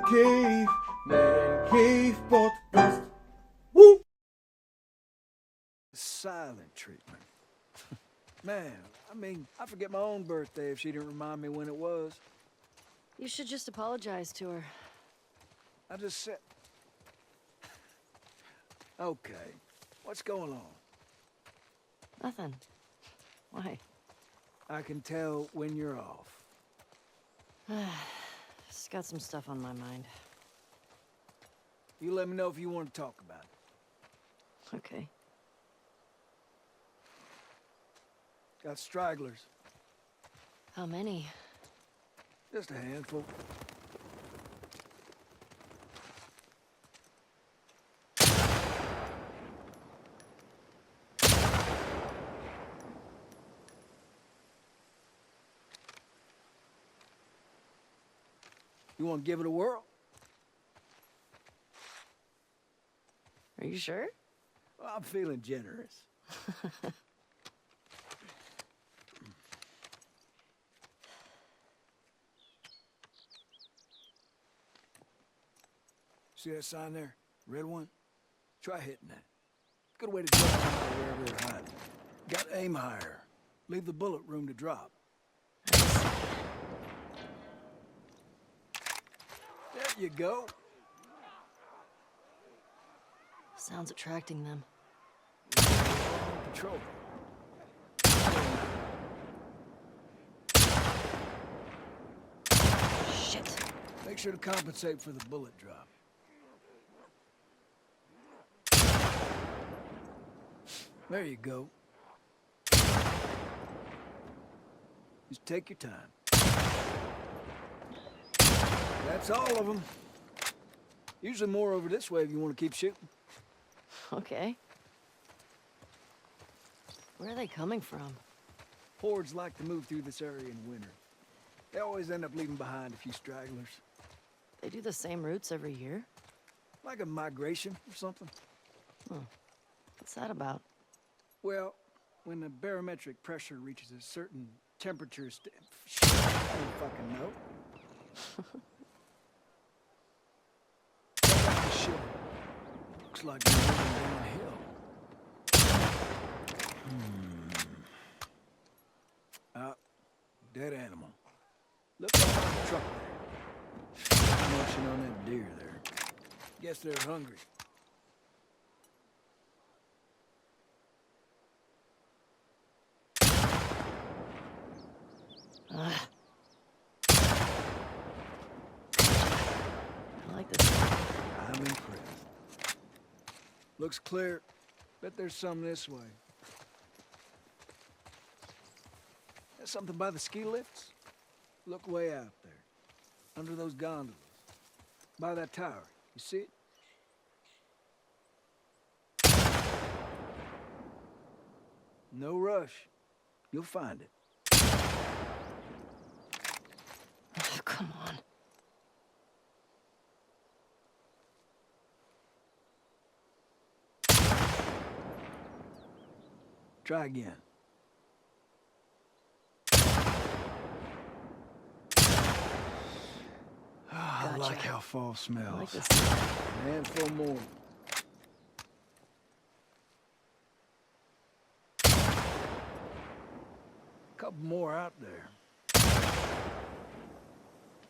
Cave Podcast. Woo! Silent treatment. Man, I forget my own birthday if she didn't remind me when it was. You should just apologize to her. I just said... Okay, what's going on? Nothing. Why? I can tell when you're off. Just got some stuff on my mind. You let me know if you want to talk about it. Okay. Got stragglers. How many? Just a handful. You want to give it a whirl? Are you sure? Well, I'm feeling generous. See that sign there? Red one? Try hitting that. Good way to drop somebody wherever they're hiding. Got to aim higher. Leave the bullet room to drop. There you go. Sounds attracting them. Patrol. Shit. Make sure to compensate for the bullet drop. There you go. Just take your time. That's all of them. Usually more over this way if you want to keep shooting. Okay. Where are they coming from? Hordes like to move through this area in winter. They always end up leaving behind a few stragglers. They do the same routes every year? Like a migration or something. What's that about? Well, when the barometric pressure reaches a certain temperature I don't fucking know. That's the shit. Looks like we're moving downhill. Dead animal. Look behind the truck there. Munching on that deer there. Guess they're hungry. I like this. I'm impressed. Looks clear. Bet there's some this way. There's something by the ski lifts? Look way out there. Under those gondolas. By that tower. You see it? No rush. You'll find it. Oh, come on. Try again. I Gotcha. like how fall I smells. like this. A handful more. Couple more out there.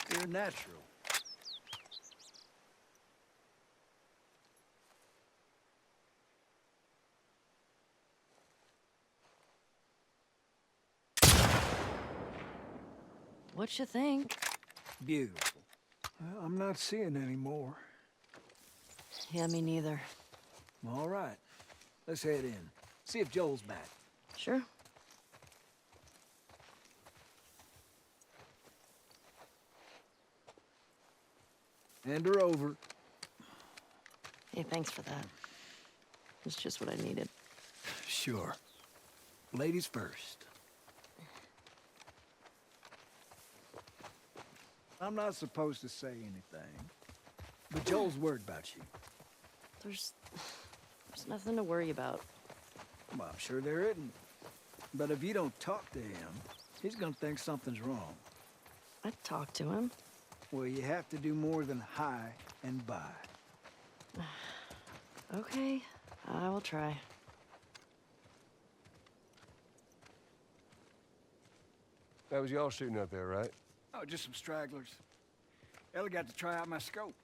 They're natural. What you think? Beautiful. Well, I'm not seeing any more. Yeah, me neither. All right. Let's head in. See if Joel's back. Sure. Hand her over. Hey, thanks for that. It's just what I needed. Sure. Ladies first. I'm not supposed to say anything, but Joel's worried about you. There's nothing to worry about. Well, I'm sure there isn't. But if you don't talk to him, he's gonna think something's wrong. I'd talk to him. Well, you have to do more than hi and bye. Okay, I will try. That was y'all shooting up there, right? Oh, just some stragglers. Ellie got to try out my scope.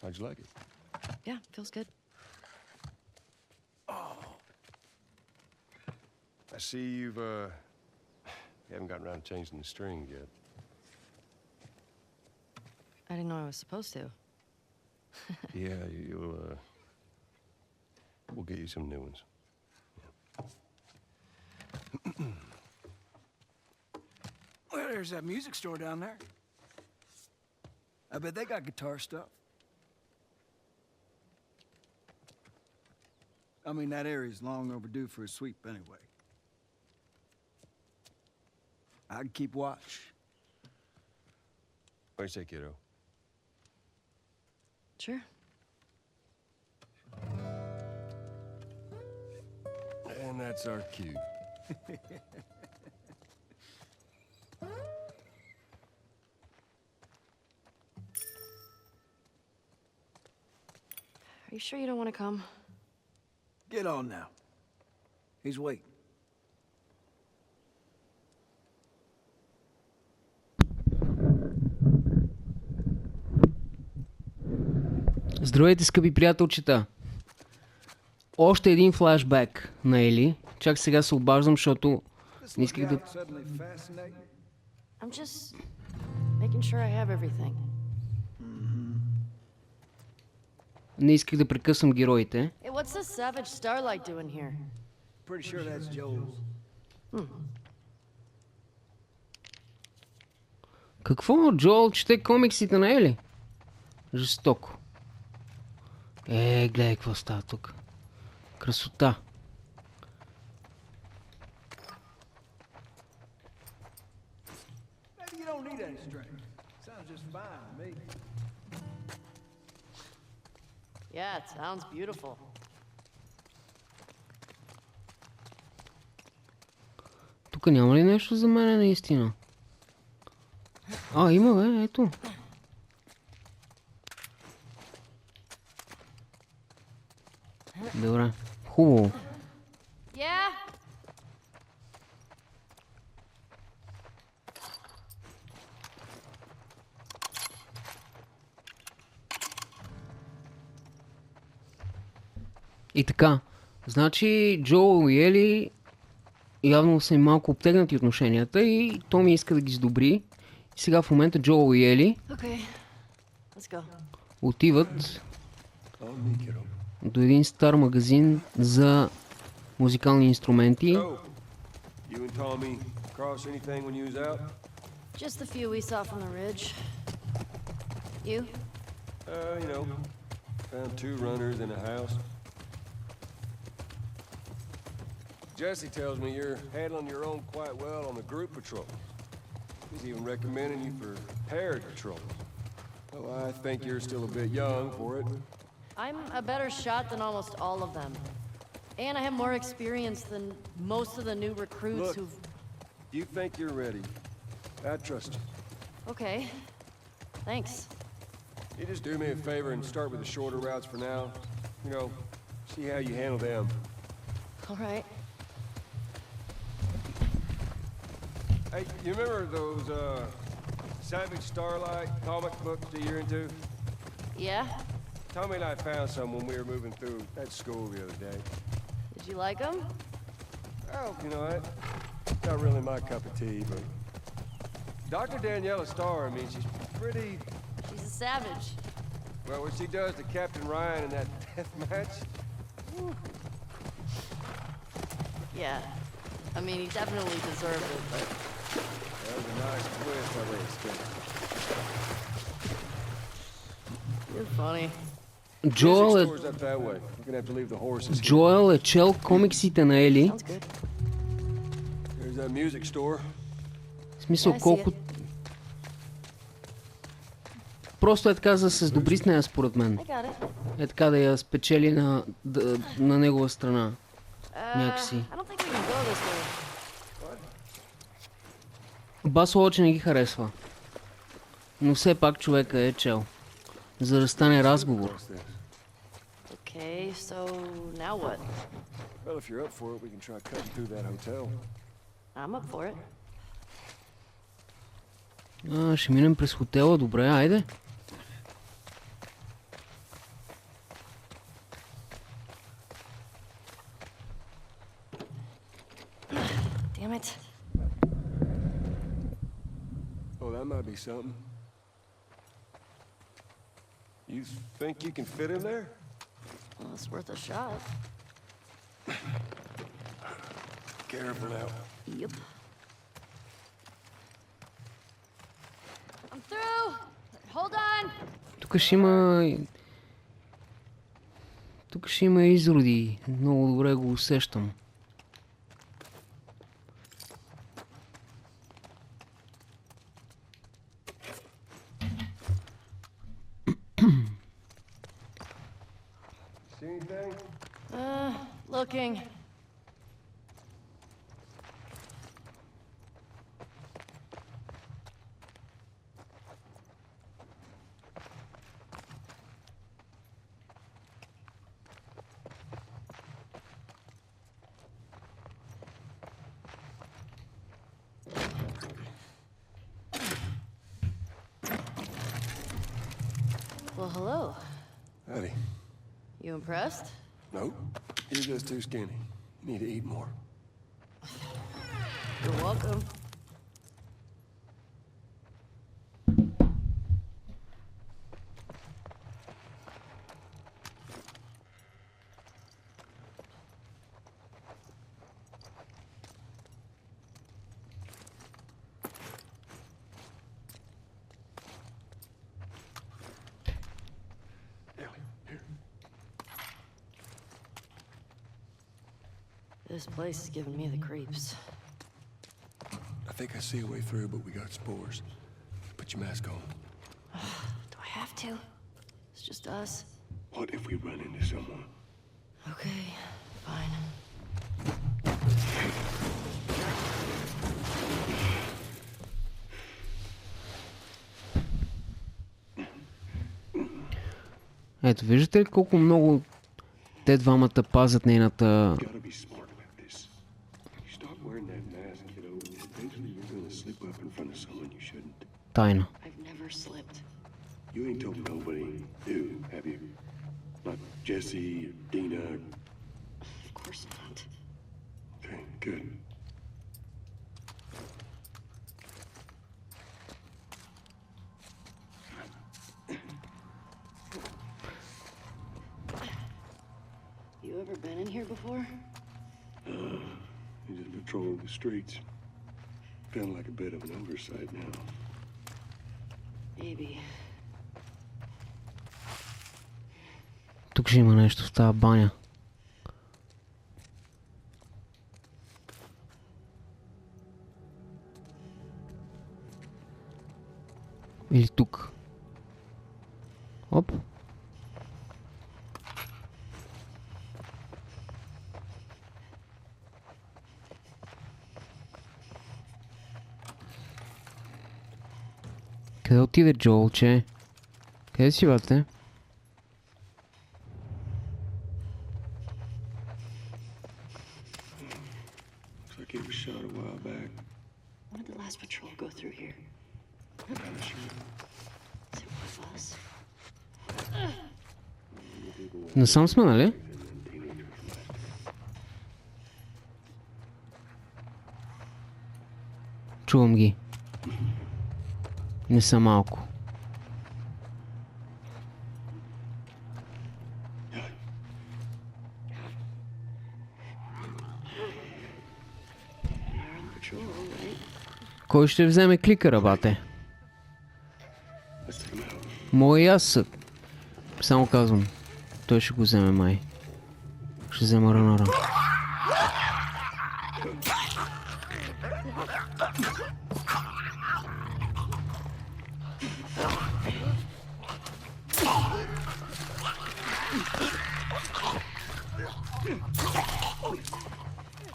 How'd you like it? Yeah, feels good. I see you haven't gotten around to changing the strings yet. I didn't know I was supposed to. Yeah, we'll get you some new ones. Well, there's that music store down there. I bet they got guitar stuff. I mean, that area's long overdue for a sweep anyway. I can keep watch. What do you say, kiddo? Sure. And that's our cue. Are you sure you don't want to come? Get on now. He's waiting. Здравейте, скъпи приятелчета! Още един флашбек на Ели. Чак сега се обаждам, защото не исках да... I'm just making sure I have everything. Не исках да прекъсвам героите. Hey, what's this savage Starlight doing here? Pretty sure that's Joel's. Какво? Джоел чете комиксите на Ели? Жестоко. Гледай какво става тук. Красота. Maybe you don't need any strings. Sounds just fine to me. Yeah, it sounds beautiful. Тук няма ли нещо за мен наистина? Има бе, ето. Добре, хубаво. Yeah? И така, значи Джоел и Ели явно са им малко обтегнати отношенията и Томи иска да ги сдобри. И сега в момента Джоел и Ели Okay, let's go. отиват On me, kiddo. до един стар магазин за музикални инструменти. Oh, you and Tommy cross anything when you was out? Just the few we saw from the ridge. You? You know, found 2 runners in a house. Jesse tells me you're handling your own quite well on the group patrol. He's even recommending you for paired patrols. Well, I think you're still a bit young for it. I'm a better shot than almost all of them. And I have more experience than most of the new recruits Look. who've... You think you're ready. I trust you. Okay. Thanks. You just do me a favor and start with the shorter routes for now. You know, see how you handle them. All right. Hey, you remember those, Savage Starlight comic books that you're into? Yeah? Tommy and I found some when we were moving through that school the other day. Did you like them? Oh, you know, that's not really my cup of tea, but... Dr. Daniela Starr, I mean, she's pretty... She's a savage. Well, what she does to Captain Ryan in that death match... Yeah. I mean, he definitely deserved it, but... That was a nice twist, I really expected. You're funny. Джоел е, Store's up that way. We're gonna have to leave the horses here. Джоел е чел комиксите на Ели. Sounds good. There's that music store. В смисъл Yeah, I see колко... it. Просто е така за да се сдобри с нея според мен. I got it. Е така да я спечели на негова страна. I Някакси. don't think we can go this way. Басова, че не ги харесва. Но все пак човека е чел. За да стане разговор. Across this. Okay, so now what? Well, if you're up for it, we can try cutting through that hotel. I'm up for it. Ще минем през хотела, добре, айде. Damn it. Oh, that might be something. You think you can fit in there? Well, it's worth a shot. Careful now. Yep. I'm through! Hold on! Тук ще има... Тук ще има изроди. Много добре го усещам. See anything? Looking. Well, hello. Howdy. You impressed? Nope. You're just too skinny. You need to eat more. You're welcome. This place is giving me the creeps. I think I see a way through, but we got spores. Put your mask on. Do I have to? It's just us. What if we run into someone? Okay, fine. Ето, виждате ли колко много те двамата пазят нейната Gotta be smart about this. You stop wearing that mask, kiddo, eventually you're gonna slip up in front of someone you shouldn't. тайна. I've never slipped. You ain't told nobody new, have you? Not Jesse or Dina. Of course not. Okay, good. You ever been in here before? You just patrolling the streets. Feeling like a bit of an oversight now. Maybe. Тук ще има нещо в тази баня. Или тук. Оп. Къде отиде Джоулче? Къде си, бате? Looks like he was shot a while back. When did the last patrol go through here? Kinda sure. Is it one of us? Насам сме, нали? Чувам ги. Не са малко. Кой ще вземе кликъра, бате? Мога и аз. Само казвам. Той ще го вземе, май. Ще взема ранора.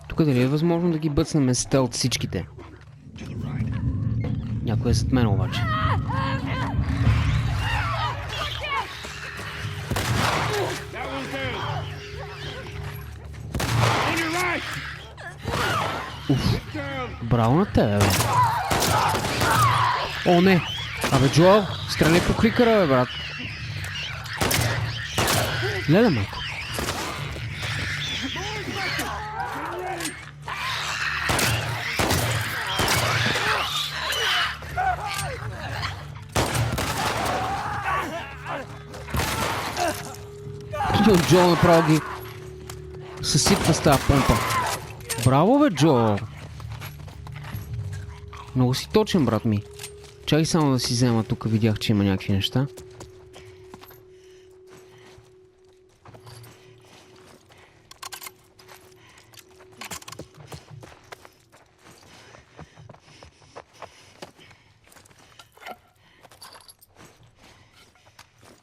Тук дали е възможно да ги бъцнем стелт всичките? Някой е зад мен обаче. Уф. Браво на тебе, бе. О, не! Абе, Джоел, стреляй по кликъра, бе, брат. Леле, майко. Джоел направо ги съсипва с тази помпа. Браво, бе, Джоел. Много си точен, брат ми. Чакай само да си взема тук, видях, че има някакви неща.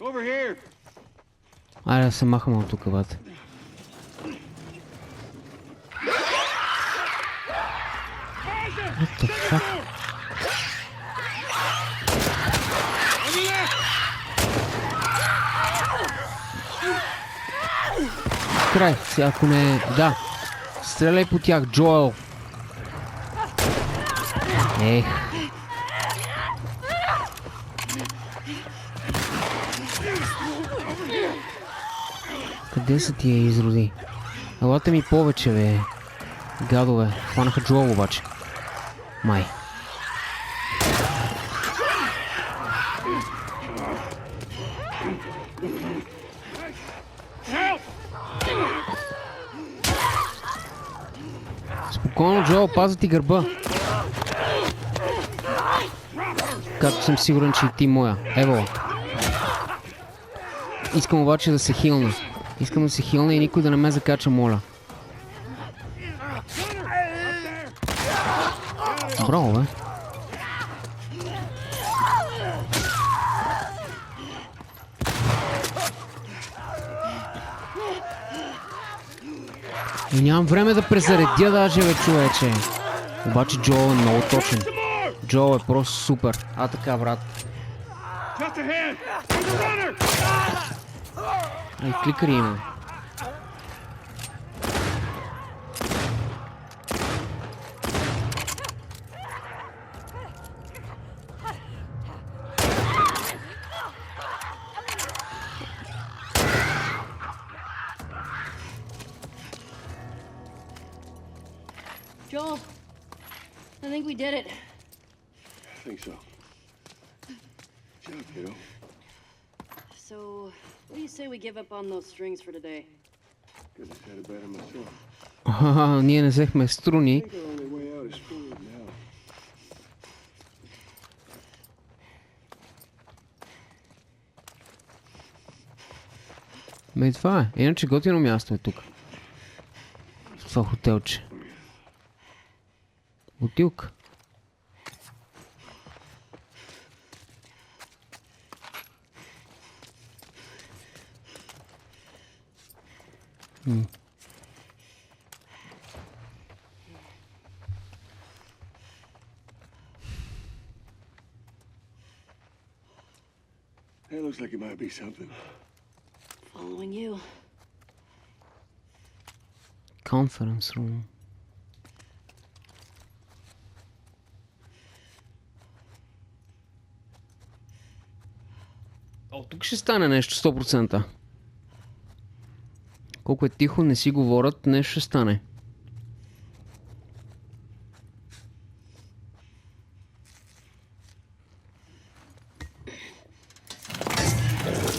Over here! Айде да се махаме от тук, бате. What the fuck? Край, сега ако не... Да. Стреляй по тях, Джоел. Ех. Къде са тия изроди? Елате ми повече, бе. Гадове. Хванаха Джоел обаче. Май. Спокойно, Джоел, паза ти гърба. Както съм сигурен, че и ти моя. Ево. Искам обаче да се хилна. Искам да се хилна и никой да не ме закача, моля. Браво, бе. И нямам време да презаредя даже, бе, човече. Обаче Джоел е много точен. Джоел е просто супер. А така, брат. Ай, кликъри има. Joel, I think we did it. I think so. Shut up, kiddo. So, what do you say we give up on those strings for today? Because I had a better myself. Ха, ние не взехме струни. I think our only way out is forward now. Бе, това е. Иначе готино място е тук. В това хотелче. Бутилка. It looks like it might be something. Following you. Conference room. О, тук ще стане нещо 100%. Колко е тихо, не си говорят, нещо ще стане.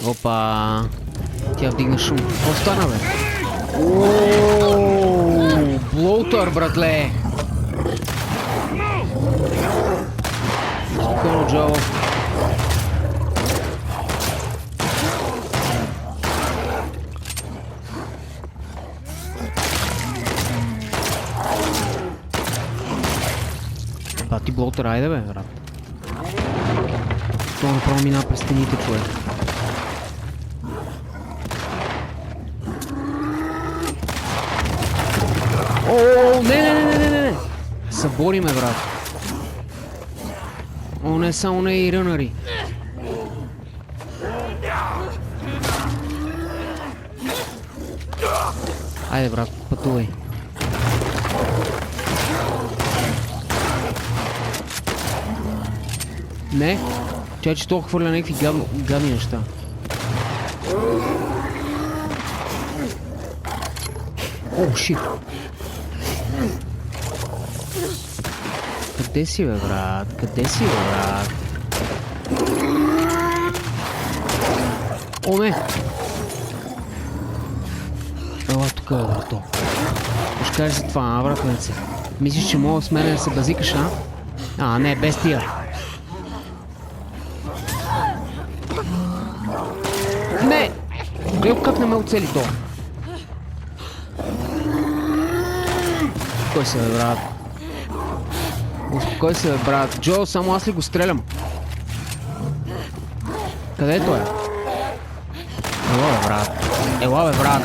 Опа! Тя вдигна шум. Какво стана, бе? Ооо! Блоутър, братле! Спокойно, Джоел. Ти блоутър, айде, бе, брат. Това направо мина през стените, човек. О, не. Събори ме, брат. О, не само не и рънари. Айде, брат, пътувай. Не, че то хвърля някакви гадни неща. О, шит. Къде си, бе, брат? Къде си, бе, брат? О, не! Ела тук, бе, брато. Ще кажеш за това, братовенце. Мислиш, че мога с мене да се базикаш, а? А, не, без тия. Не! Гледам как не ме оцели то. Успокой се, бе, брат. Успокой се, бе, брат. Джо, само аз ли го стрелям? Къде е той? Ела, бе, брат. Ела, бе, брат.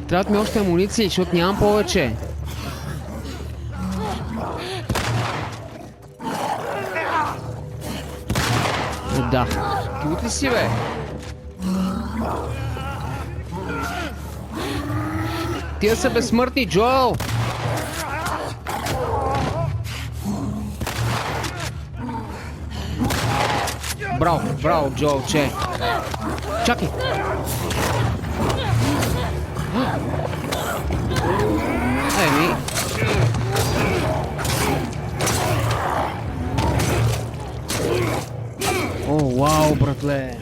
Трябват ми още амуниции, защото нямам повече. Да. Ти ли си, бе? Тия са безсмъртни, Джоел! Браво, браво, Джоел, че? Чакай! Еми... О, вау, братле!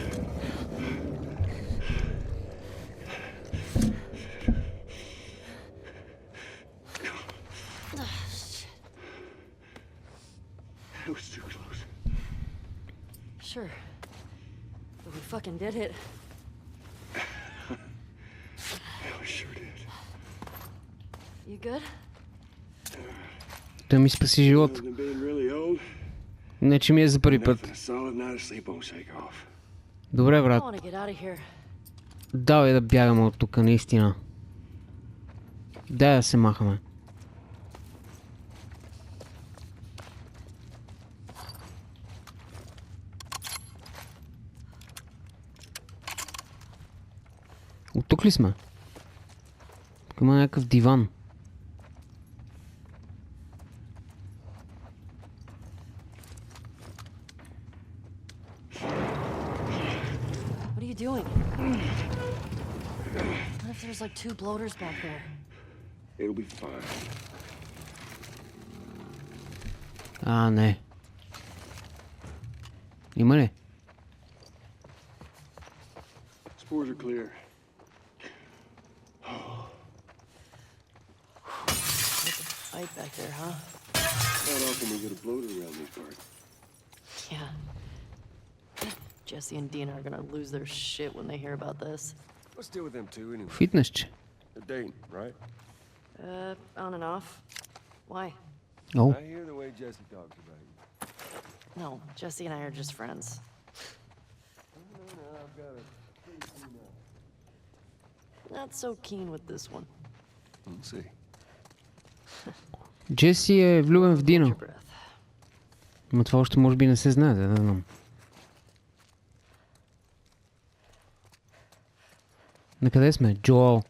That was too close. Sure. But we fucking did it. Yeah, we sure did. You good? Той ми спаси живот. Other than being really old, Не, че ми е за първи път. nothing a solid night of sleep won't shake off. Добре, I брат. want to get out of here. Давай да бягаме от тук, наистина. Дай да се махаме. От тук ли сме? Тук има някакъв диван. What are you doing? What if there's like two bloaters back there? It'll be fine. А, не. Има ли? Spores are clear. Fight back there, huh? Not often we get a bloater around these parts. Yeah. Jesse and Dina are gonna lose their shit when they hear about this. What's the deal with them two anyway? Фитнесче. They're dating, right? On and off. Why? О, I hear the way Jesse talks about you. No, Jesse and I are just friends. I've got a Not so keen with this one. We'll see. Джеси е влюбен в Дино. Your breath. Но това още може би не се знае, да знам. На къде сме? Джоел.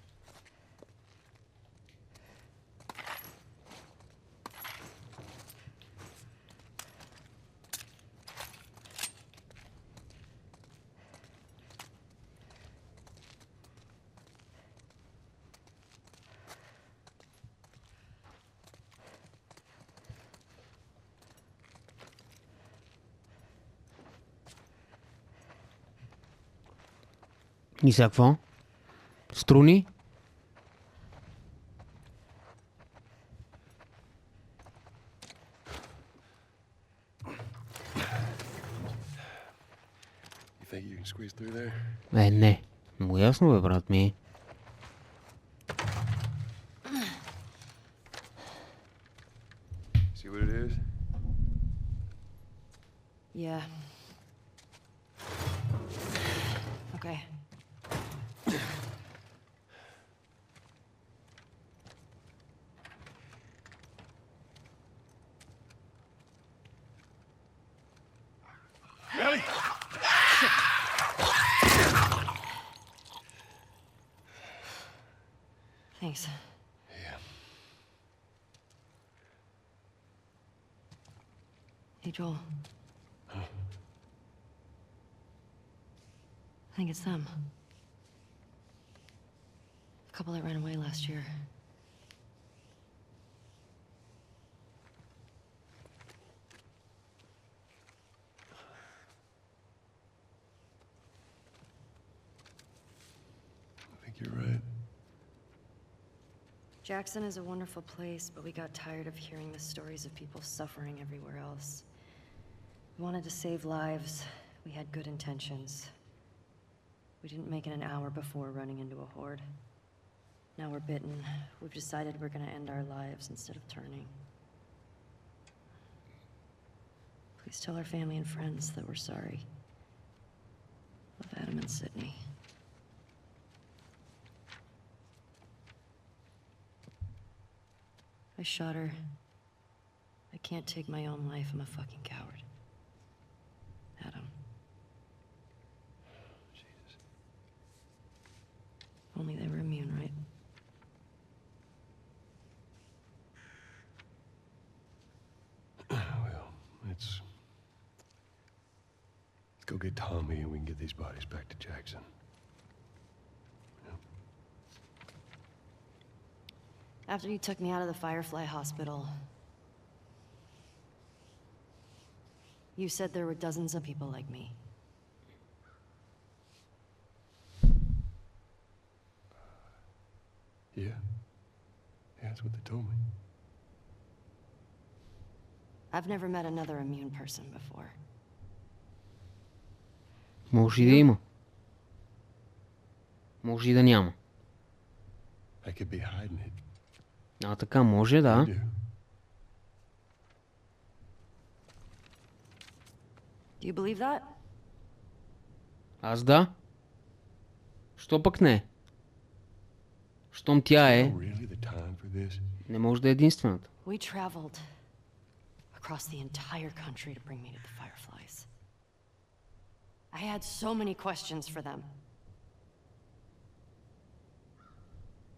И сега какво? Струни? You think you can squeeze through there? Не. Много ясно бе, брат ми. See what it is? Yeah. Okay. Thanks. Yeah. Hey, Joel. Huh? I think it's them. The couple that ran away last year. I think you're right. Jackson is a wonderful place, but we got tired of hearing the stories of people suffering everywhere else. We wanted to save lives. We had good intentions. We didn't make it an hour before running into a horde. Now we're bitten. We've decided we're gonna end our lives instead of turning. Please tell our family and friends that we're sorry. Love, Adam and Sydney. I shot her. I can't take my own life. I'm a fucking coward. Adam. Jesus. Only they were immune, right? Well, let's go get Tommy and we can get these bodies back to Jackson. After you took me out of the Firefly Hospital, you said there were dozens of people like me. Yeah? Yeah, that's what they told me. I've never met another immune person before. Може и да има. Може и да няма. I could be hiding it. А така, може, да. You do. Do you believe that? Аз да. Що пък не? Щом тя Is е, now really the time for this? не може да е единствената. We traveled across the entire country to bring me to the Fireflies. I had so many questions for them.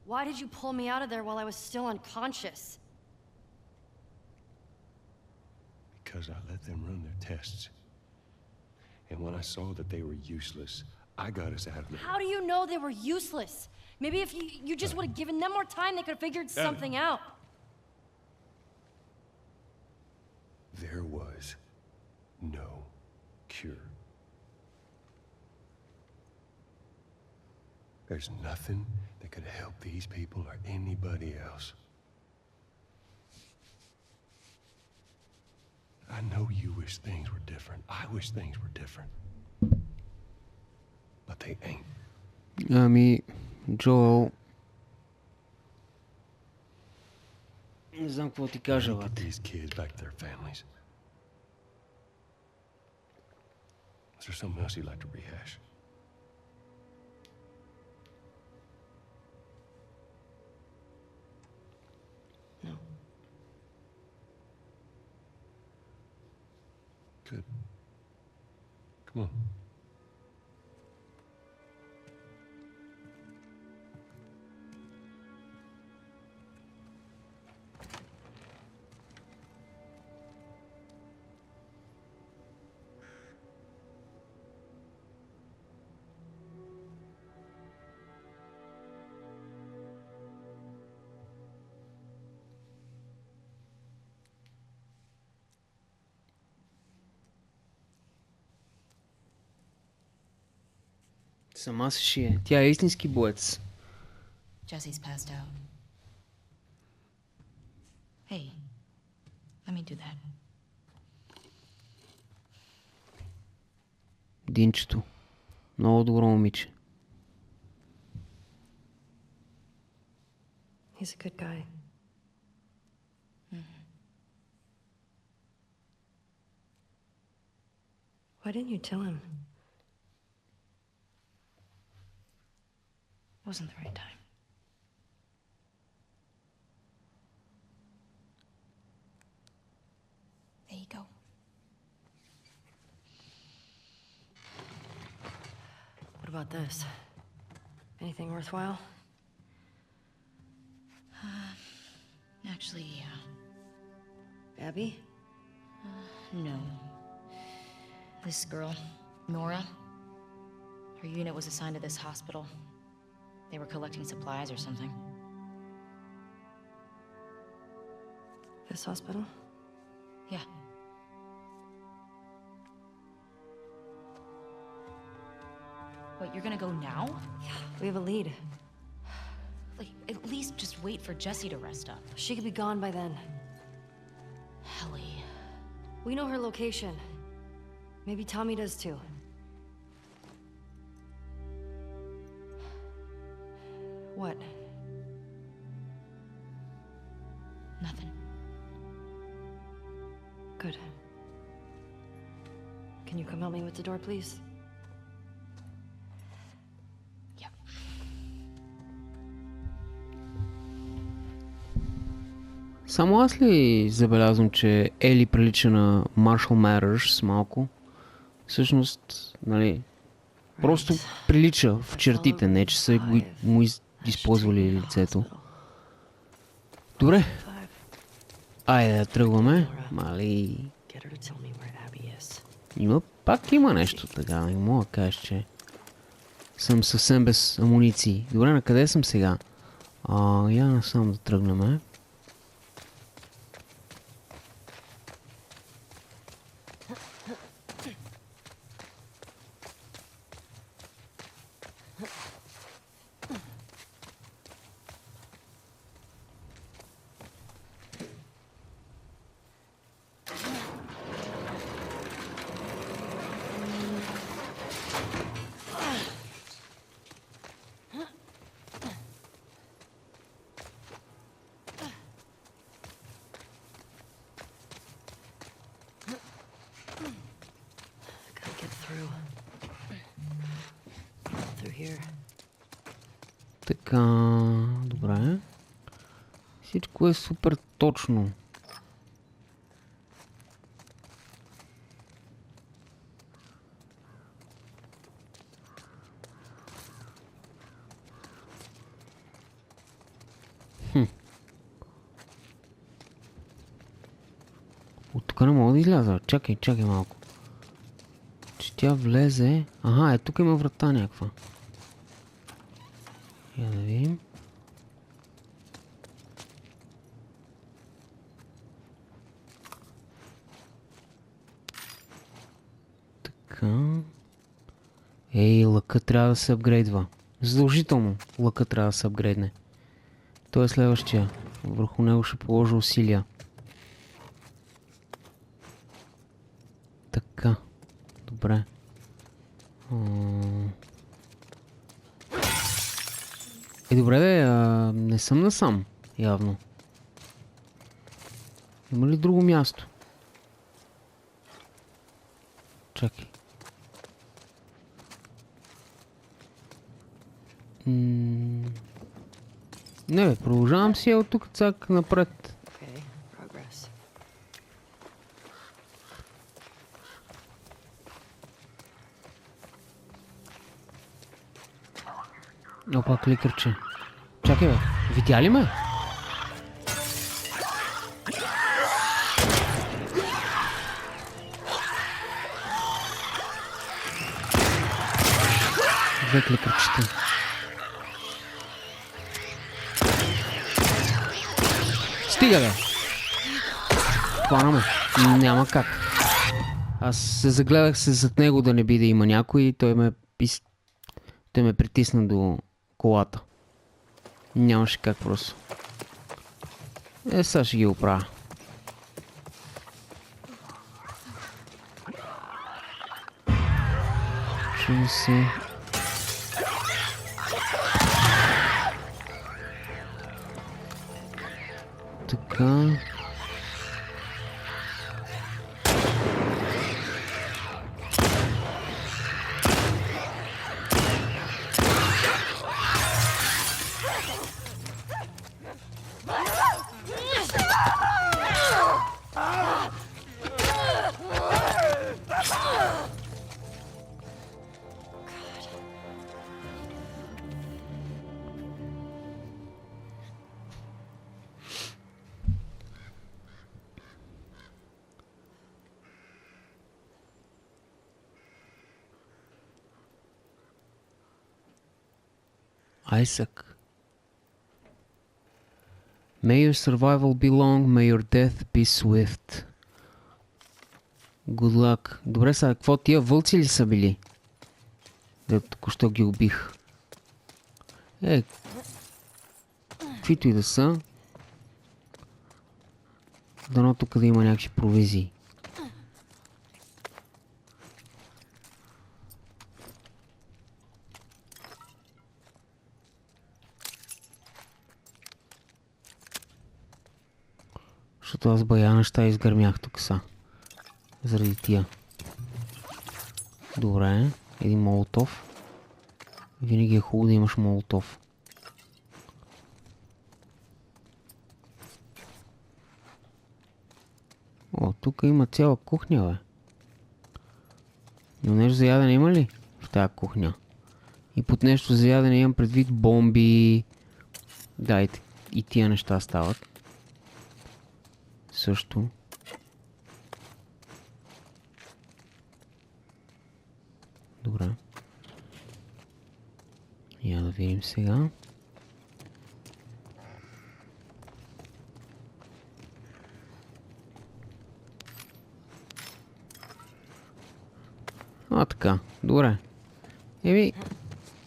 Why did you pull me out of there while I was still unconscious? Because I let them run their tests. And when I saw that they were useless, I got us out of there. How do you know they were useless? Maybe if you just would have given them more time, they could have figured something out. There was no cure. There's nothing that could help these people or anybody else. I know you wish things were different. I wish things were different. But they ain't. Ами, Джоел... Не знам какво ти кажа, Get бат. these kids back to their families. Is there something else you'd like to rehash? No. Good. Come on. Сама се шие. Тя е истински боец. Jesse's passed out. Hey, let me do that. Динчето. Много добро момиче. He's a good guy. Why didn't you tell him? Wasn't the right time. There you go. What about this? Anything worthwhile? actually, Abby? no. This girl, Nora, her unit was assigned to this hospital. They were collecting supplies or something. This hospital? Yeah. Wait, you're gonna go now? We have a lead. Like, at least just wait for Jessie to rest up. She could be gone by then. Ellie. We know her location. Maybe Tommy does too. What? Nothing. Good. Can you come help me with the door, please? Yep. Само аз ли забелязвам, че Ели прилича на Marshall Mathers малко? Всъщност, нали, просто прилича в чертите, не че са му използвали лицето. Добре. Айде да тръгваме. Мали... Пак има нещо така, не мога да кажа, че съм съвсем без амуниции. Добре, на къде съм сега? Я насам да тръгнем. Gotta get through. Through here. Така, добре. Всичко е супер точно. От тук не мога да изляза. Чакай малко. Че тя влезе... Ага, тук има врата някаква. Я да видим. Така. Ей, лъка трябва да се апгрейдва. Задължително лъка трябва да се апгрейдне. Той е следващия. Върху него ще положа усилия. Така. Добре. Добре де, не съм насам, явно. Има ли друго място? Чакай. Не бе, продължавам си от тук цак напред. Okay, progress. Опа, кликърче. Чакай бе, видя ли ме? Две кликърчета. Стига бе! Хвана ме. Няма как. Аз се загледах се зад него да не би да има някой и той ме притисна до колата. Нямаше как просто. Сега ще ги оправя. Чува се. Така. Айсък. May your survival be long, may your death be swift. Good luck. Добре, сега, какво тия вълци ли са били? Дето току-що ги убих. Каквито и да са. Дано тук да има някакви провизии. Защото аз бая неща изгърмях тук са. Заради тия. Добре, един молотов. Винаги е хубаво да имаш молотов. О, тук има цяла кухня, бе. Но нещо за ядене има ли в тази кухня? И под нещо за ядене имам предвид бомби. Да, и тия неща стават. Също. Добре. Я да видим сега. Така, добре.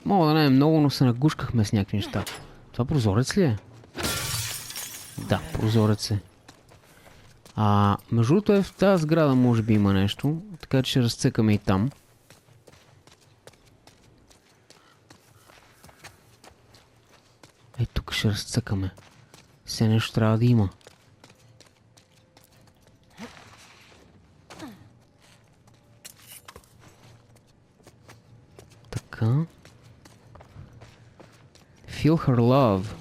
Мога да не е много, но се нагушкахме с някакви неща. Това прозорец ли е? Да, прозорец е. Между другото в тази сграда може би има нещо, така че ще разцекаме и там. Тук ще разцъкаме. Все нещо трябва да има. Така. Feel her love.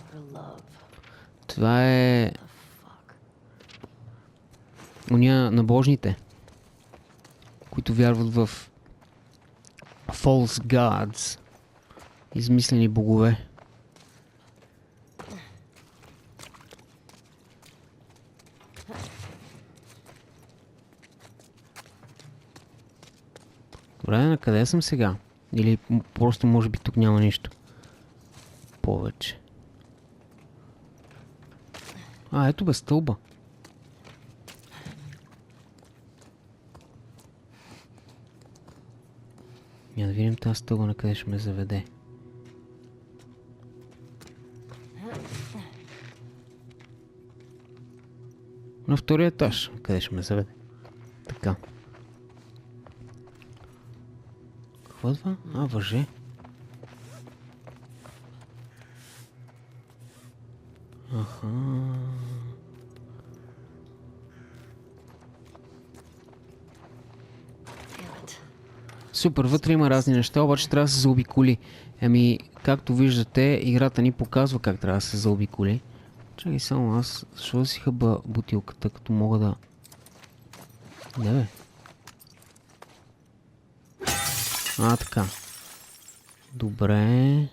Това е... уния набожните, които вярват в false gods. Измислени богове. Добре, на къде съм сега? Или просто може би тук няма нищо повече. Ето бе, стълба. Я да видим тази стълба на къде ще ме заведе. На втория етаж, къде ще ме заведе. Така. Какво е това? Въже. Супер, вътре има разни неща, обаче трябва да се заобиколи. Както виждате, играта ни показва как трябва да се заобиколи. Чакай само аз, защо да си хъба бутилката, като мога да... Не бе. Така. Добре.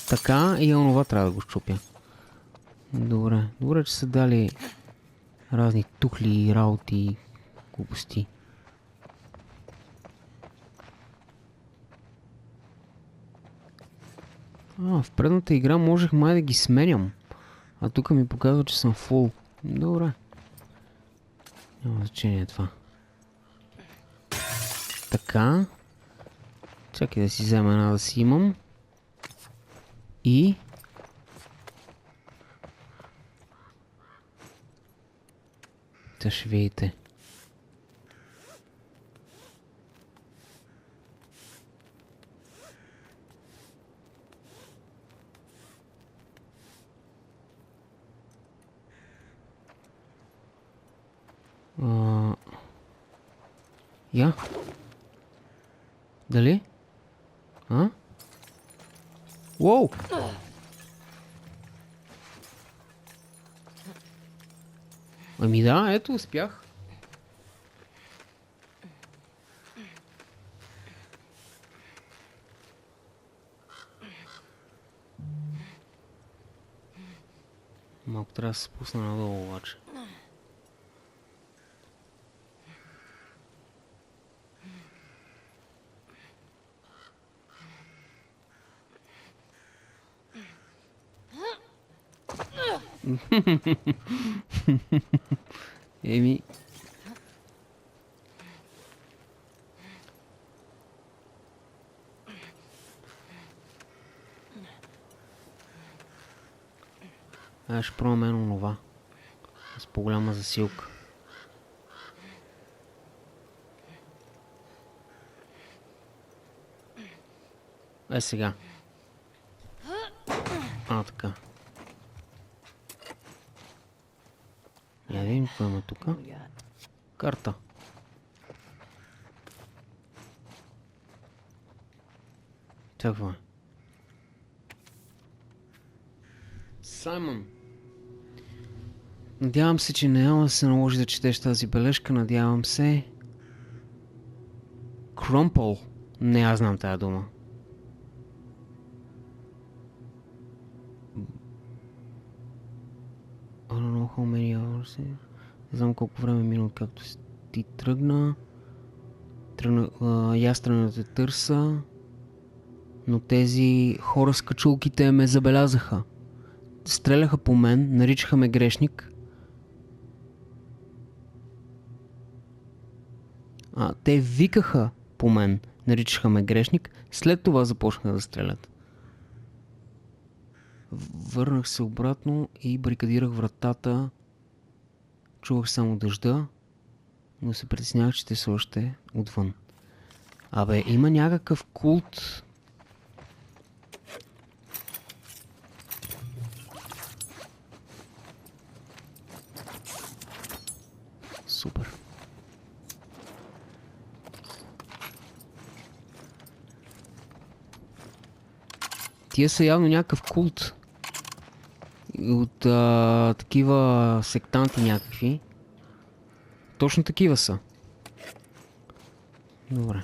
Така и онова трябва да го щупя. Добре, че са дали разни тухли и работи и глупости. В предната игра можех май да ги сменям. А тук ми показва, че съм фул. Добре. Няма значение това. Така. Чакай да си взема една да си имам. И... Та ще видите. Я? Дали? Уоу! Да, ето успях. Малко трябва да се спусна надолу обаче. Еми... Аз ще пробвам едно онова. С по-голяма засилка. Е сега. Така. Я видим какво има тук. Карта. Това е. Саймън. Надявам се, че няма да се наложи да четеш тази бележка. Надявам се. Крумпъл. Не, аз знам тая дума. I don't know how many hours. Не знам колко време мина, откакто ти тръгна. И аз тръгна да те търса. Но тези хора с качулките ме забелязаха. Стреляха по мен, наричаха ме грешник. Те викаха по мен, наричаха ме грешник. След това започнаха да стрелят. Върнах се обратно и барикадирах вратата. Чувах само дъжда, но се притеснявах, че те са още отвън. Абе, има някакъв култ. Супер. Тия са явно някакъв култ. От такива сектанти някакви. Точно такива са. Добре.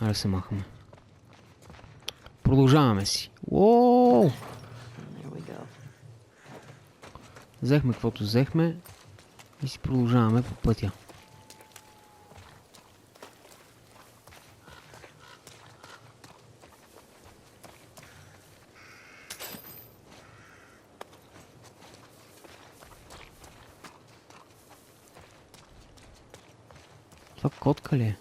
Айде се махаме. Продължаваме си. Уоу! Взехме каквото взехме и си продължаваме по пътя. Това котка ли е?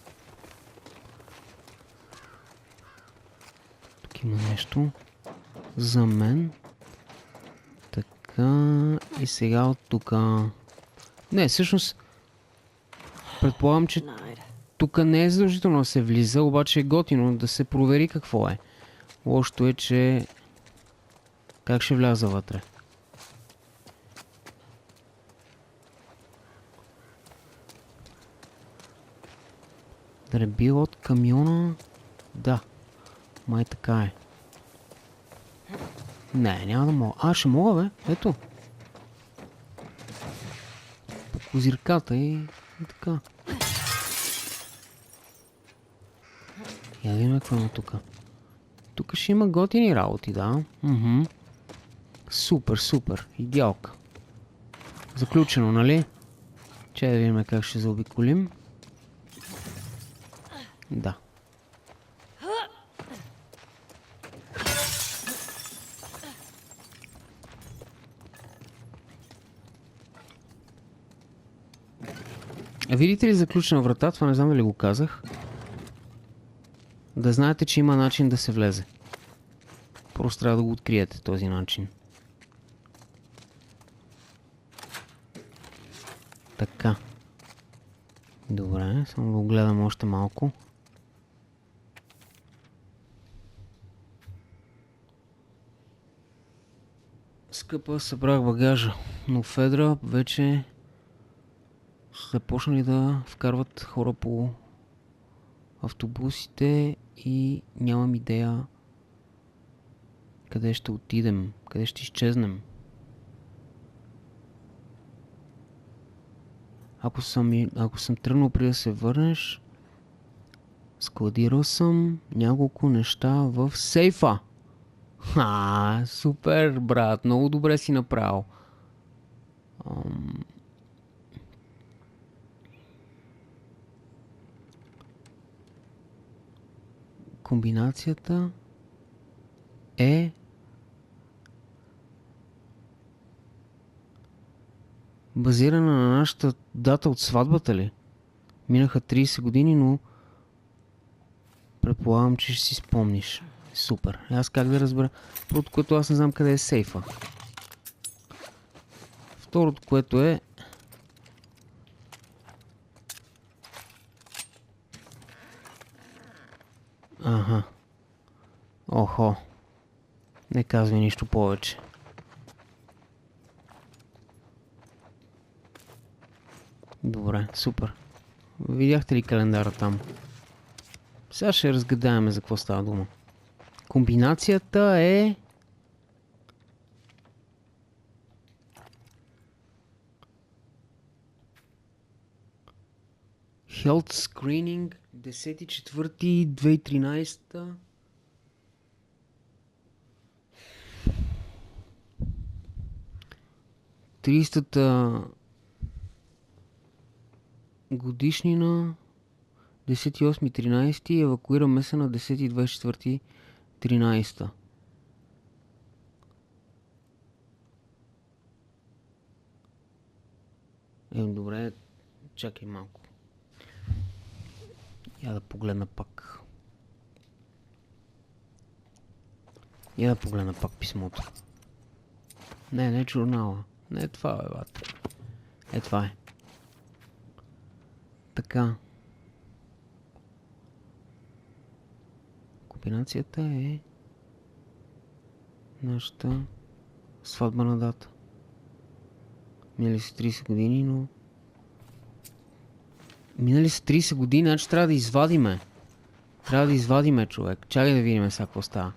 Тук има нещо за мен. Така, и сега от тук. Не, всъщност предполагам, че тук не е задължително да се влиза, обаче е готино да се провери какво е. Лошото е, че как ще вляза вътре? Да не бил от камиона? Да. Май така е. Не, няма да мога. Ще мога, бе. Ето. По козирката и така. Я видим какво има тук. Тук ще има готини работи, да. Супер, супер. Идеалка. Заключено, нали? Че да видим как ще заобиколим. Да. Видите ли заключена врата? Това не знам дали го казах. Да знаете, че има начин да се влезе. Просто трябва да го откриете този начин. Така. Добре, само да го гледам още малко. Скъпа, събрах багажа, но Федра вече започнали да вкарват хора по автобусите и нямам идея къде ще отидем, къде ще изчезнем. Ако съм тръгнал преди да се върнеш, складирал съм няколко неща в сейфа. Супер, брат, много добре си направил. Комбинацията е Базирана на нашата дата от сватбата ли? Минаха 30 години, но предполагам, че ще си спомниш. Супер. Аз как да разбера? Първото, което аз не знам къде е сейфа. Второто, което е... Ага. Охо. Не казвай нищо повече. Добре, супер. Видяхте ли календара там? Сега ще разгадаем за какво става дума. Комбинацията е... Health Screening 10.4.2013. Тристата годишнина 10.8.13, евакуираме се на 10.24.13. Добре, чакай малко. Я да погледна пак. Я да погледна пак писмото. Не журнала. Не това е, бате. Това е. Така. Комбинацията е нашата сватбена дата. Минали са 30 години, но... Минали са 30 години, значи трябва да извадиме. Трябва да извадиме, човек. Чакай да видим сега какво става.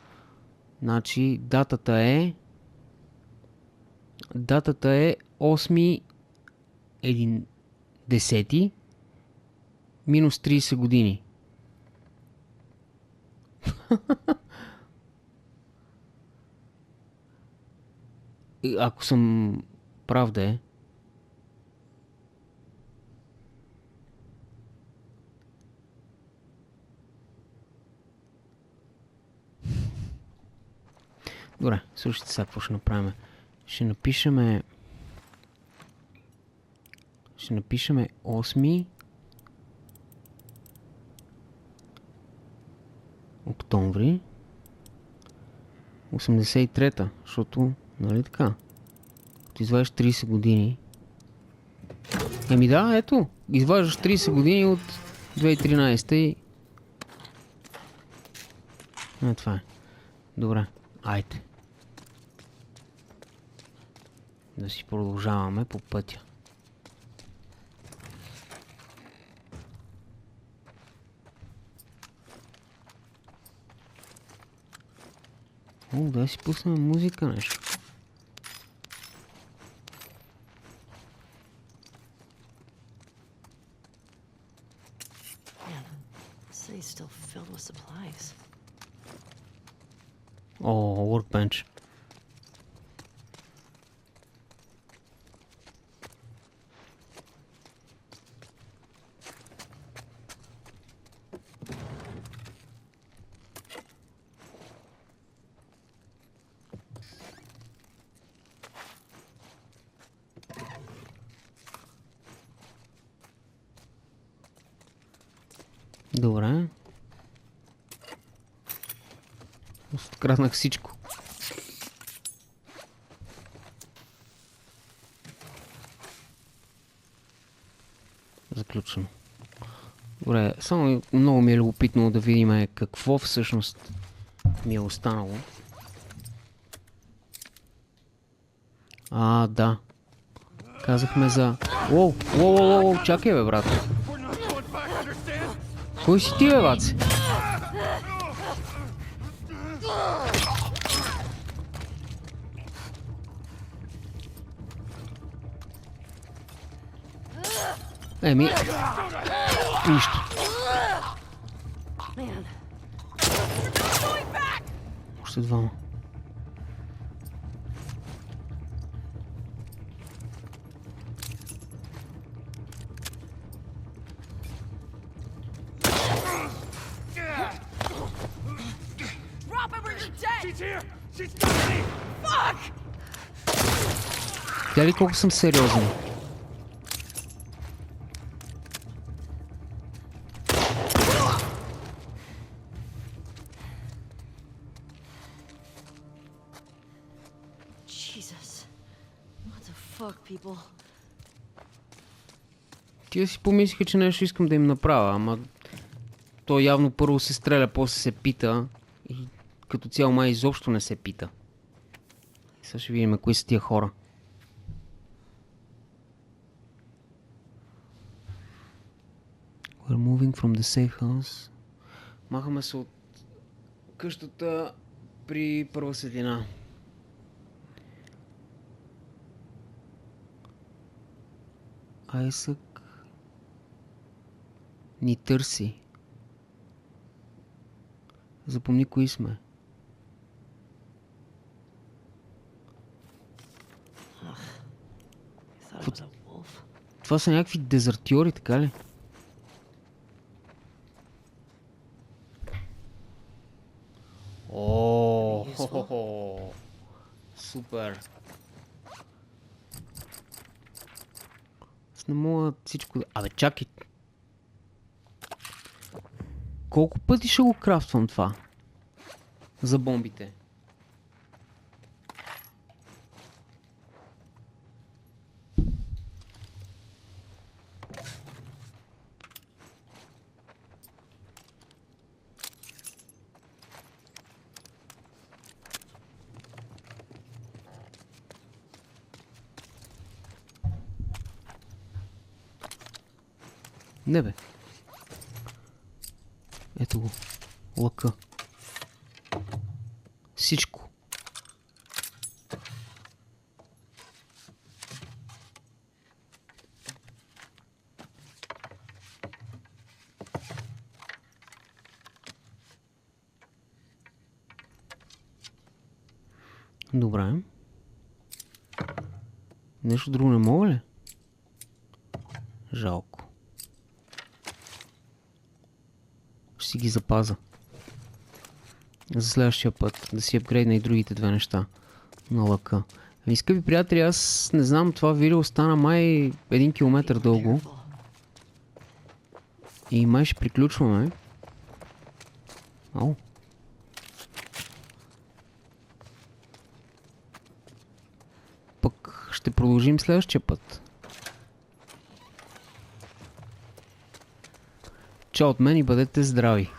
Значи датата е... Датата е 8.10. Минус 30 години. Ако съм прав да е. Добре, слушайте сега какво ще направим. Ще напишеме 8 октомври 83-та, защото, нали така, като извадиш 30 години. Еми да, ето, изваждаш 30 години от 2013 и... това е. Добре, айде. Да си продължаваме по пътя. Да си пуснем музика нещо. City's still filled with supplies. О, workbench. Добре. Откраднах всичко. Заключено. Добре, само много ми е любопитно да видим какво всъщност ми е останало. Да. Казахме за... Воу, чакай бе, брат. Кой си ти, бе, баце? Еми... Нищо. Още двама. Тя ли колко съм сериозен? fuck, people? Тия си помислиха, че нещо искам да им направя, ама той явно първо се стреля, после се пита и като цяло май изобщо не се пита. Сега ще видим кои са тия хора. We're moving from the safe house. Махаме се от къщата при първа светлина. Айсък ни търси. Запомни кои сме. Thought it was a wolf. Това са някакви дезертьори, така ли? О, супер. Аз не мога всичко да... Абе, чакай. Колко пъти ще го крафтвам това? За бомбите. Не бе. Ето го. Лъка. Всичко. Добре. Нещо друго не мога ли? Жалко. Ще си ги запаза. За следващия път. Да си апгрейдна и другите две неща. На лъка. Ами, скъпи приятели, аз не знам, това видео стана май 1 километър дълго. И май ще приключваме. Ау. Пък ще продължим следващия път. Чао от мен и бъдете здрави!